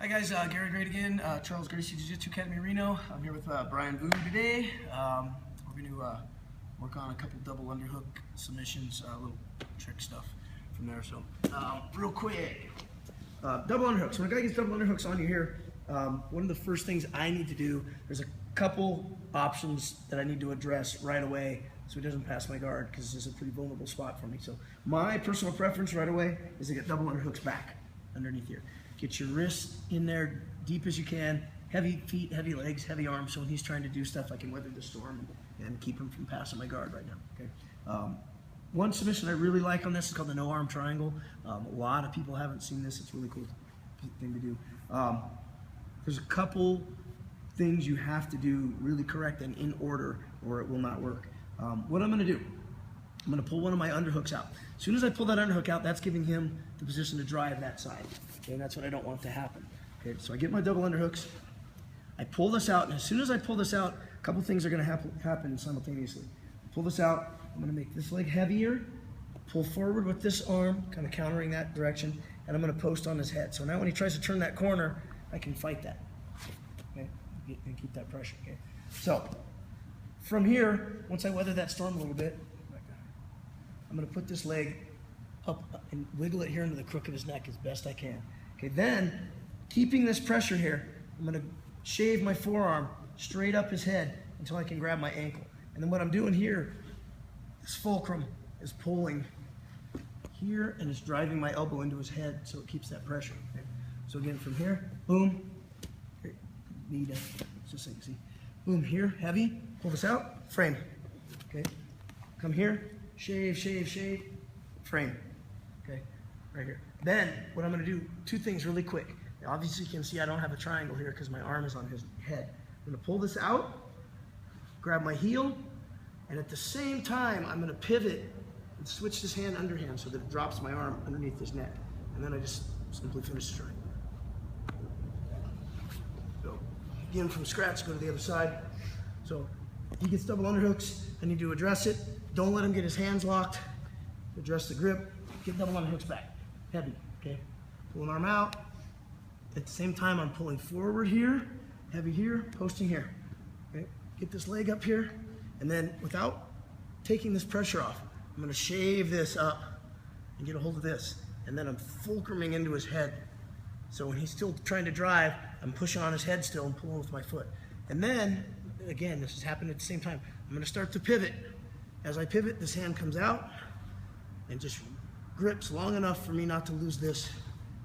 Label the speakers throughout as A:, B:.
A: Hi guys, Gary Grate again, Charles Gracie Jiu-Jitsu Academy, Reno. I'm here with Brian Vu today. We're going to work on a couple double underhook submissions, little trick stuff from there. So, real quick, double underhooks. When a guy gets double underhooks on you here, one of the first things I need to do, there's a couple options that I need to address right away so he doesn't pass my guard, because this is a pretty vulnerable spot for me. So my personal preference right away is to get double underhooks back underneath here. Get your wrists in there deep as you can, heavy feet, heavy legs, heavy arms, so when he's trying to do stuff, I can weather the storm and keep him from passing my guard right now, okay? One submission I really like on this is called the no arm triangle. A lot of people haven't seen this. It's a really cool thing to do. There's a couple things you have to do really correct and in order, or it will not work. What I'm gonna do, I'm gonna pull one of my underhooks out. As soon as I pull that underhook out, that's giving him the position to drive that side. Okay, and that's what I don't want to happen. Okay, so I get my double underhooks, I pull this out, and as soon as I pull this out, a couple things are gonna happen simultaneously. Pull this out, I'm gonna make this leg heavier, pull forward with this arm, kind of countering that direction, and I'm gonna post on his head. So now when he tries to turn that corner, I can fight that, okay, and keep that pressure, okay? So, from here, once I weather that storm a little bit, I'm gonna put this leg up and wiggle it here into the crook of his neck as best I can. Okay, then, keeping this pressure here, I'm gonna shave my forearm straight up his head until I can grab my ankle. And then what I'm doing here, this fulcrum is pulling here and it's driving my elbow into his head so it keeps that pressure. Okay? So again, from here, boom, here, knee down, just so you can see. Boom, here, heavy, pull this out, frame, okay? Come here, shave, shave, shave, frame, okay? Right here. Then, what I'm gonna do, two things really quick. Now, obviously you can see I don't have a triangle here because my arm is on his head. I'm gonna pull this out, grab my heel, and at the same time, I'm gonna pivot and switch this hand underhand so that it drops my arm underneath his neck. And then I just simply finish the strike. So, again, from scratch, go to the other side. So, he gets double underhooks, I need to address it. Don't let him get his hands locked. Address the grip, get double underhooks back. Heavy, okay? Pull an arm out. At the same time, I'm pulling forward here, heavy here, posting here. Okay? Get this leg up here, and then without taking this pressure off, I'm gonna shave this up and get a hold of this. And then I'm fulcruming into his head. So when he's still trying to drive, I'm pushing on his head still and pulling with my foot. And then, again, this is happening at the same time. I'm gonna start to pivot. As I pivot, this hand comes out and just grips long enough for me not to lose this.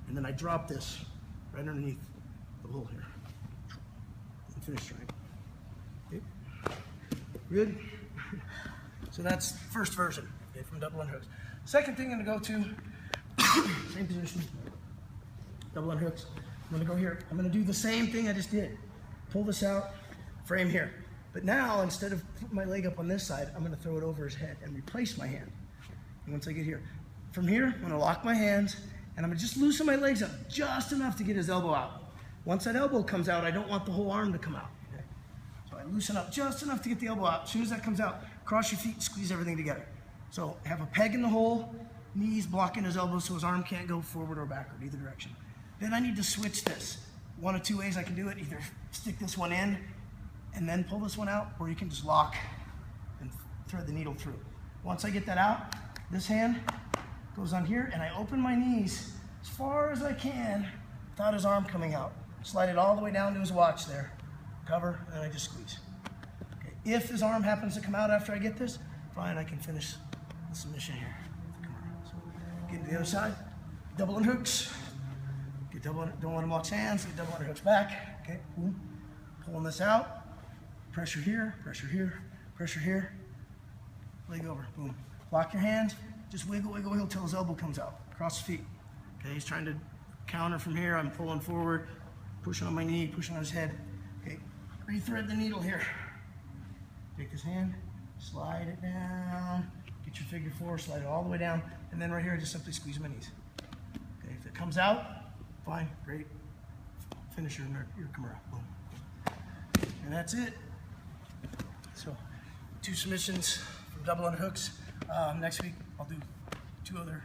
A: And then I drop this right underneath the hole here. And finish trying. Okay. Good? So that's the first version, okay, from double underhooks. Second thing I'm gonna go to, same position, double underhooks. I'm gonna go here. I'm gonna do the same thing I just did. Pull this out, frame here. But now, instead of putting my leg up on this side, I'm gonna throw it over his head and replace my hand. And once I get here, from here, I'm gonna lock my hands and I'm gonna just loosen my legs up just enough to get his elbow out. Once that elbow comes out, I don't want the whole arm to come out. Okay? So I loosen up just enough to get the elbow out. As soon as that comes out, cross your feet and squeeze everything together. So have a peg in the hole, knees blocking his elbow so his arm can't go forward or backward, either direction. Then I need to switch this. One of two ways I can do it, either stick this one in and then pull this one out, or you can just lock and thread the needle through. Once I get that out, this hand goes on here and I open my knees as far as I can without his arm coming out. Slide it all the way down to his watch there. Cover, and I just squeeze. Okay. If his arm happens to come out after I get this, fine, I can finish the submission here. So, get to the other side, double underhooks. Get double, don't let him lock hands, get double underhooks back. Okay, boom. Pulling this out. Pressure here, pressure here, pressure here. Leg over, boom. Lock your hands, just wiggle, wiggle, wiggle till his elbow comes out. Cross the feet. Okay, he's trying to counter from here. I'm pulling forward, pushing on my knee, pushing on his head. Okay, rethread the needle here. Take his hand, slide it down. Get your figure four, slide it all the way down. And then right here, just simply squeeze my knees. Okay, if it comes out, fine, great. Finish your Kimura, boom. And that's it. So, 2 submissions from double underhooks. Next week, I'll do 2 other